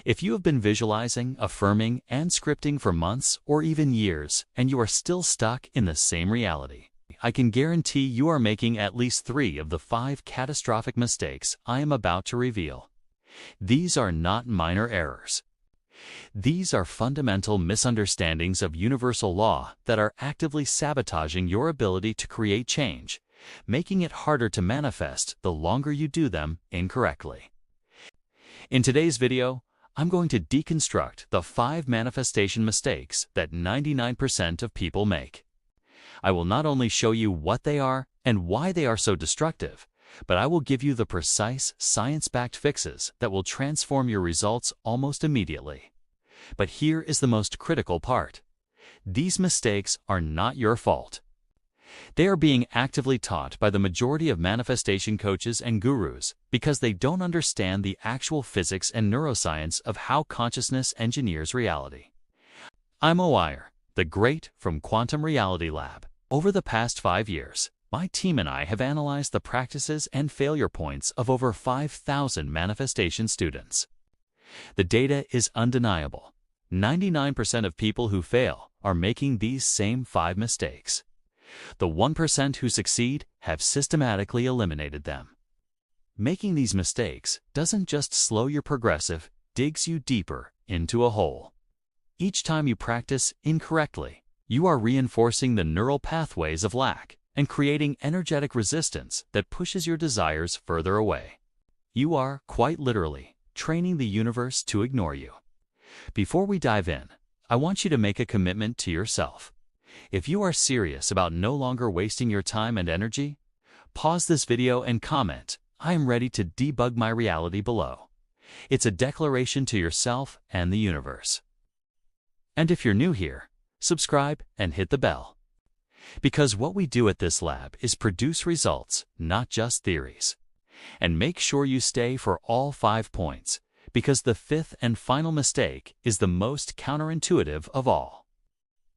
If you have been visualizing, affirming, and scripting for months or even years, and you are still stuck in the same reality, I can guarantee you are making at least 3 of the 5 catastrophic mistakes I am about to reveal. These are not minor errors. These are fundamental misunderstandings of universal law that are actively sabotaging your ability to create change, making it harder to manifest the longer you do them incorrectly. In today's video, I'm going to deconstruct the 5 manifestation mistakes that 99% of people make. I will not only show you what they are and why they are so destructive, but I will give you the precise, science-backed fixes that will transform your results almost immediately. But here is the most critical part. These mistakes are not your fault. They are being actively taught by the majority of manifestation coaches and gurus because they don't understand the actual physics and neuroscience of how consciousness engineers reality. I'm O'Wire, the great from Quantum Reality Lab. Over the past 5 years, my team and I have analyzed the practices and failure points of over 5,000 manifestation students. The data is undeniable. 99% of people who fail are making these same 5 mistakes. The 1% who succeed have systematically eliminated them. Making these mistakes doesn't just slow your progressive, digs you deeper into a hole. Each time you practice incorrectly, you are reinforcing the neural pathways of lack and creating energetic resistance that pushes your desires further away. You are, quite literally, training the universe to ignore you. Before we dive in, I want you to make a commitment to yourself. If you are serious about no longer wasting your time and energy, pause this video and comment, "I am ready to debug my reality," below. It's a declaration to yourself and the universe. And if you're new here, subscribe and hit the bell. Because what we do at this lab is produce results, not just theories. And make sure you stay for all 5 points, because the 5th and final mistake is the most counterintuitive of all.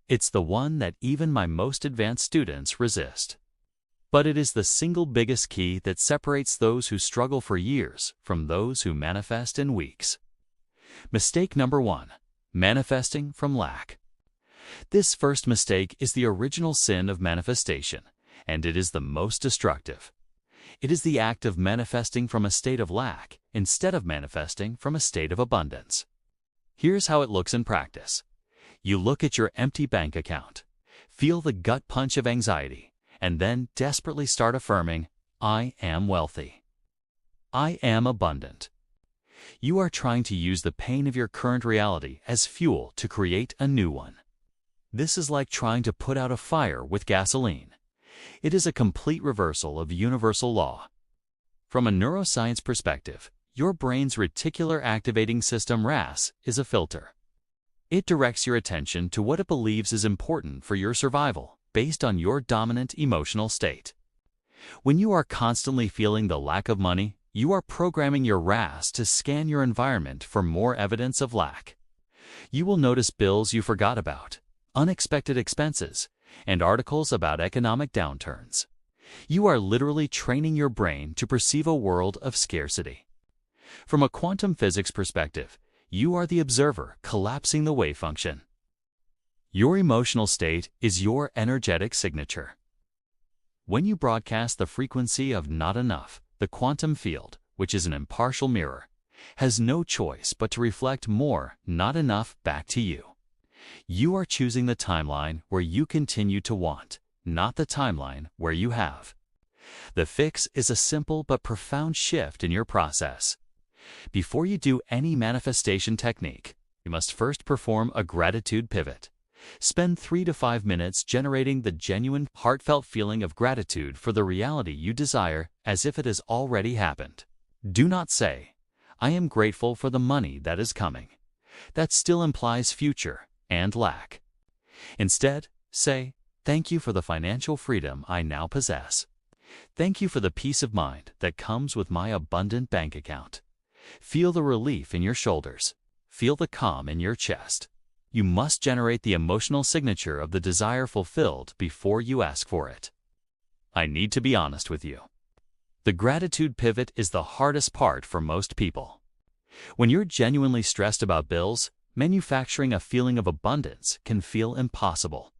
It's the one that even my most advanced students resist. But it is the single biggest key that separates those who struggle for years from those who manifest in weeks. Mistake number 1: manifesting from lack. This first mistake is the original sin of manifestation, and it is the most destructive. It is the act of manifesting from a state of lack instead of manifesting from a state of abundance. Here's how it looks in practice. You look at your empty bank account, feel the gut punch of anxiety, and then desperately start affirming, "I am wealthy. I am abundant." You are trying to use the pain of your current reality as fuel to create a new one. This is like trying to put out a fire with gasoline. It is a complete reversal of universal law. From a neuroscience perspective, your brain's Reticular Activating System (RAS) is a filter. It directs your attention to what it believes is important for your survival based on your dominant emotional state. When you are constantly feeling the lack of money, you are programming your RAS to scan your environment for more evidence of lack. You will notice bills you forgot about, unexpected expenses, and articles about economic downturns. You are literally training your brain to perceive a world of scarcity. From a quantum physics perspective, you are the observer collapsing the wave function. Your emotional state is your energetic signature. When you broadcast the frequency of not enough, the quantum field, which is an impartial mirror, has no choice but to reflect more not enough back to you. You are choosing the timeline where you continue to want, not the timeline where you have. The fix is a simple but profound shift in your process. Before you do any manifestation technique, you must first perform a gratitude pivot. Spend 3 to 5 minutes generating the genuine, heartfelt feeling of gratitude for the reality you desire as if it has already happened. Do not say, "I am grateful for the money that is coming." That still implies future and lack. Instead, say, "Thank you for the financial freedom I now possess. Thank you for the peace of mind that comes with my abundant bank account." Feel the relief in your shoulders. Feel the calm in your chest. You must generate the emotional signature of the desire fulfilled before you ask for it. I need to be honest with you. The gratitude pivot is the hardest part for most people. When you're genuinely stressed about bills, manufacturing a feeling of abundance can feel impossible.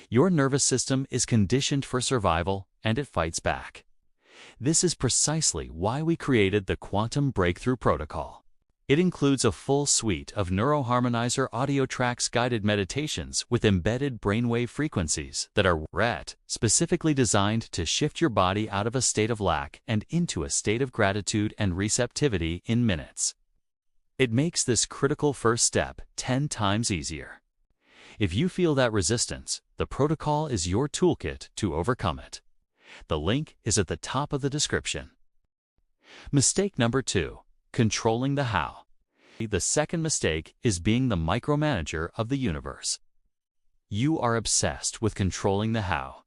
Your nervous system is conditioned for survival, and it fights back. This is precisely why we created the Quantum Breakthrough Protocol. It includes a full suite of neuroharmonizer audio tracks guided meditations with embedded brainwave frequencies that are specifically designed to shift your body out of a state of lack and into a state of gratitude and receptivity in minutes. It makes this critical first step 10 times easier. If you feel that resistance, the protocol is your toolkit to overcome it. The link is at the top of the description. Mistake number 2. Controlling the how. The second mistake is being the micromanager of the universe. You are obsessed with controlling the how.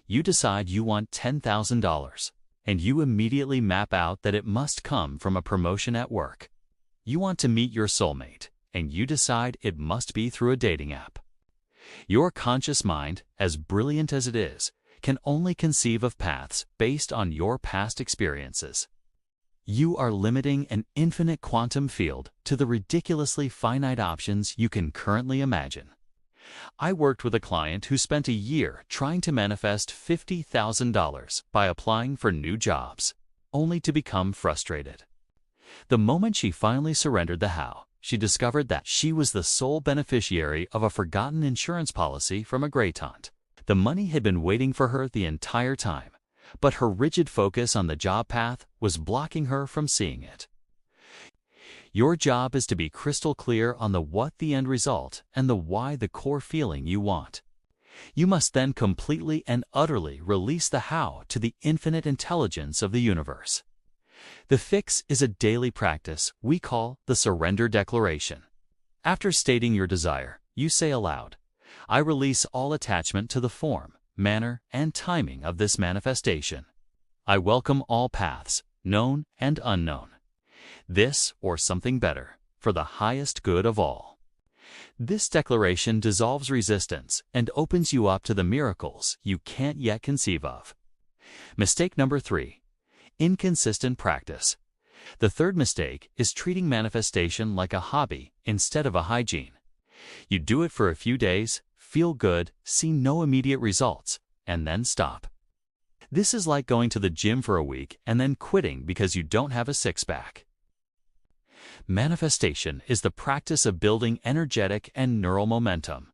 You decide you want $10,000, and you immediately map out that it must come from a promotion at work. You want to meet your soulmate, and you decide it must be through a dating app. Your conscious mind, as brilliant as it is, can only conceive of paths based on your past experiences. You are limiting an infinite quantum field to the ridiculously finite options you can currently imagine. I worked with a client who spent a year trying to manifest $50,000 by applying for new jobs, only to become frustrated. The moment she finally surrendered the how, she discovered that she was the sole beneficiary of a forgotten insurance policy from a great aunt. The money had been waiting for her the entire time, but her rigid focus on the job path was blocking her from seeing it. Your job is to be crystal clear on the what, the end result, and the why, the core feeling you want. You must then completely and utterly release the how to the infinite intelligence of the universe. The fix is a daily practice we call the surrender declaration. After stating your desire, you say aloud, "I release all attachment to the form, manner, and timing of this manifestation. I welcome all paths, known and unknown. This, or something better, for the highest good of all." This declaration dissolves resistance and opens you up to the miracles you can't yet conceive of. Mistake number 3. Inconsistent practice. The third mistake is treating manifestation like a hobby instead of a hygiene. You do it for a few days, feel good, see no immediate results, and then stop. This is like going to the gym for a week and then quitting because you don't have a six-pack. Manifestation is the practice of building energetic and neural momentum.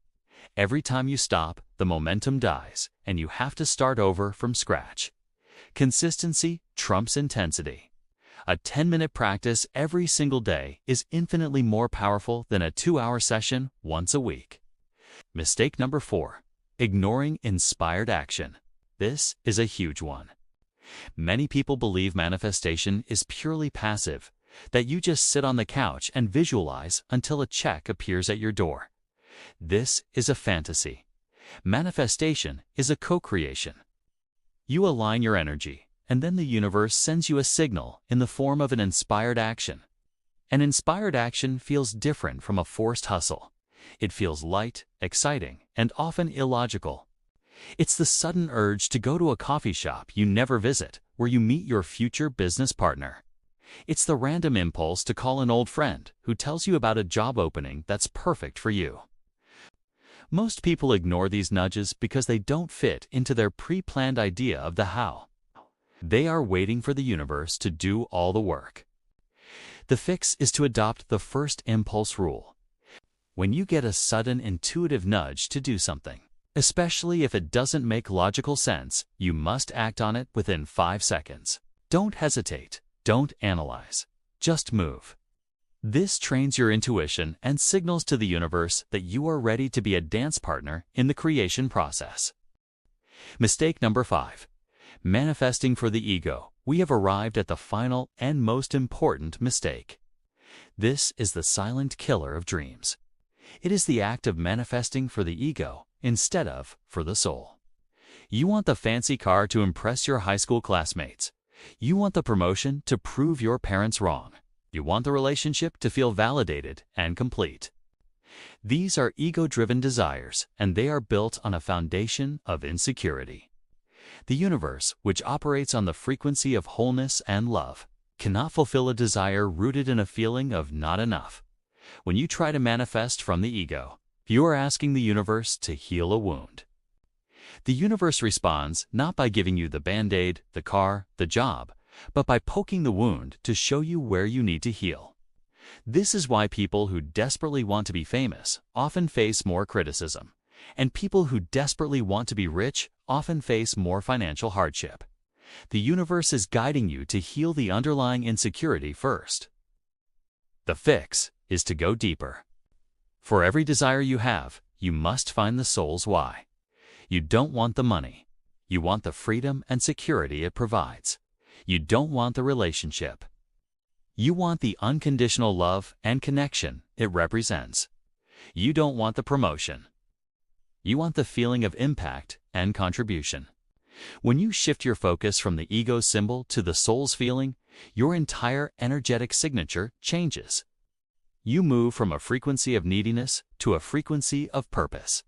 Every time you stop, the momentum dies, and you have to start over from scratch. Consistency trumps intensity. A 10-minute practice every single day is infinitely more powerful than a 2-hour session once a week. Mistake number 4. Ignoring inspired action. This is a huge one. Many people believe manifestation is purely passive, that you just sit on the couch and visualize until a check appears at your door. This is a fantasy. Manifestation is a co-creation. You align your energy, and then the universe sends you a signal in the form of an inspired action. An inspired action feels different from a forced hustle. It feels light, exciting, and often illogical. It's the sudden urge to go to a coffee shop you never visit, where you meet your future business partner. It's the random impulse to call an old friend who tells you about a job opening that's perfect for you. Most people ignore these nudges because they don't fit into their pre-planned idea of the how. They are waiting for the universe to do all the work. The fix is to adopt the first impulse rule. When you get a sudden intuitive nudge to do something, especially if it doesn't make logical sense, you must act on it within 5 seconds. Don't hesitate. Don't analyze. Just move. This trains your intuition and signals to the universe that you are ready to be a dance partner in the creation process. Mistake number 5. Manifesting for the ego. We have arrived at the final and most important mistake. This is the silent killer of dreams. It is the act of manifesting for the ego instead of for the soul. You want the fancy car to impress your high school classmates. You want the promotion to prove your parents wrong. You want the relationship to feel validated and complete. These are ego-driven desires, and they are built on a foundation of insecurity. The universe, which operates on the frequency of wholeness and love, cannot fulfill a desire rooted in a feeling of not enough. When you try to manifest from the ego, you are asking the universe to heal a wound. The universe responds not by giving you the band-aid, the car, the job, but by poking the wound to show you where you need to heal. This is why people who desperately want to be famous often face more criticism, and people who desperately want to be rich often face more financial hardship. The universe is guiding you to heal the underlying insecurity first. The fix is to go deeper. For every desire you have, you must find the soul's why. You don't want the money. You want the freedom and security it provides. You don't want the relationship. You want the unconditional love and connection it represents. You don't want the promotion. You want the feeling of impact and contribution. When you shift your focus from the ego symbol to the soul's feeling, your entire energetic signature changes. You move from a frequency of neediness to a frequency of purpose.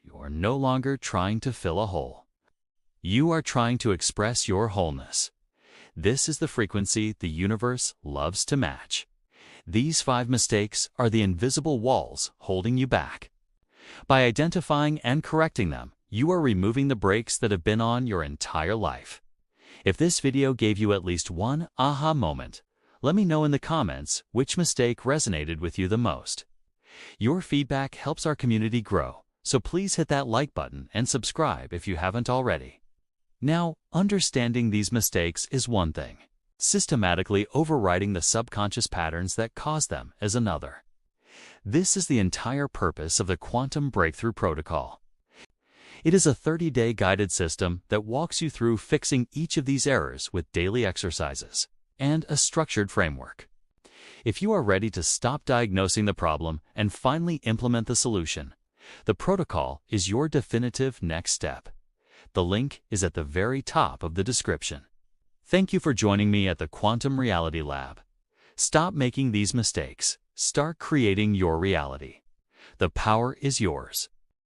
You are no longer trying to fill a hole. You are trying to express your wholeness. This is the frequency the universe loves to match. These 5 mistakes are the invisible walls holding you back. By identifying and correcting them, you are removing the brakes that have been on your entire life. If this video gave you at least one aha moment, let me know in the comments which mistake resonated with you the most. Your feedback helps our community grow, so please hit that like button and subscribe if you haven't already. Now, understanding these mistakes is one thing. Systematically overriding the subconscious patterns that cause them is another. This is the entire purpose of the Quantum Breakthrough Protocol. It is a 30-day guided system that walks you through fixing each of these errors with daily exercises and a structured framework. If you are ready to stop diagnosing the problem and finally implement the solution, the protocol is your definitive next step. The link is at the very top of the description. Thank you for joining me at the Quantum Reality Lab. Stop making these mistakes. Start creating your reality. The power is yours.